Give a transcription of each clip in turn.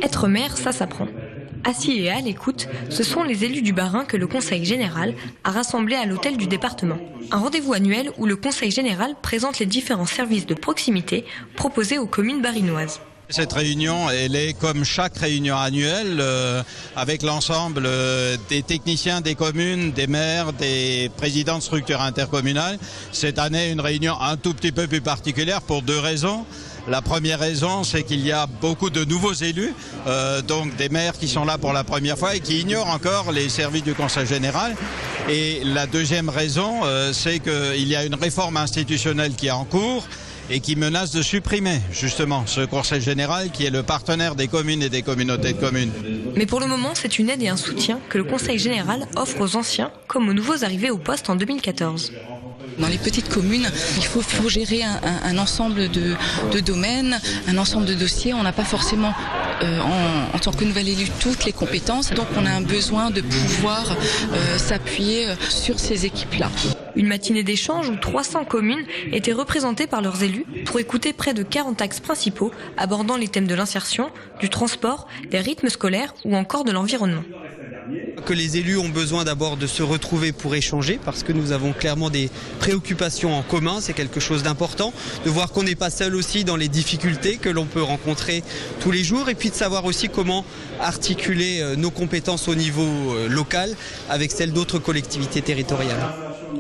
Être maire, ça s'apprend. Assis et à l'écoute, ce sont les élus du Bas-Rhin que le Conseil général a rassemblés à l'hôtel du département. Un rendez-vous annuel où le Conseil général présente les différents services de proximité proposés aux communes barinoises. Cette réunion, elle est comme chaque réunion annuelle, avec l'ensemble des techniciens des communes, des maires, des présidents de structures intercommunales. Cette année, une réunion un tout petit peu plus particulière pour deux raisons. La première raison, c'est qu'il y a beaucoup de nouveaux élus, donc des maires qui sont là pour la première fois et qui ignorent encore les services du Conseil général. Et la deuxième raison, c'est qu'il y a une réforme institutionnelle qui est en cours et qui menace de supprimer justement ce Conseil général qui est le partenaire des communes et des communautés de communes. Mais pour le moment, c'est une aide et un soutien que le Conseil général offre aux anciens comme aux nouveaux arrivés au poste en 2014. Dans les petites communes, il faut gérer un ensemble de domaines, un ensemble de dossiers. On n'a pas forcément, en tant que nouvel élu, toutes les compétences. Donc on a un besoin de pouvoir s'appuyer sur ces équipes-là. Une matinée d'échange où 300 communes étaient représentées par leurs élus pour écouter près de 40 axes principaux abordant les thèmes de l'insertion, du transport, des rythmes scolaires ou encore de l'environnement. Que les élus ont besoin d'abord de se retrouver pour échanger parce que nous avons clairement des préoccupations en commun, c'est quelque chose d'important, de voir qu'on n'est pas seul aussi dans les difficultés que l'on peut rencontrer tous les jours et puis de savoir aussi comment articuler nos compétences au niveau local avec celles d'autres collectivités territoriales.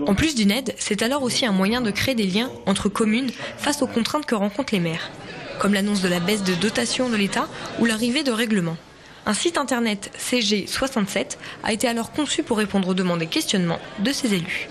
En plus d'une aide, c'est alors aussi un moyen de créer des liens entre communes face aux contraintes que rencontrent les maires, comme l'annonce de la baisse de dotation de l'État ou l'arrivée de règlements. Un site internet CG67 a été alors conçu pour répondre aux demandes et questionnements de ces élus.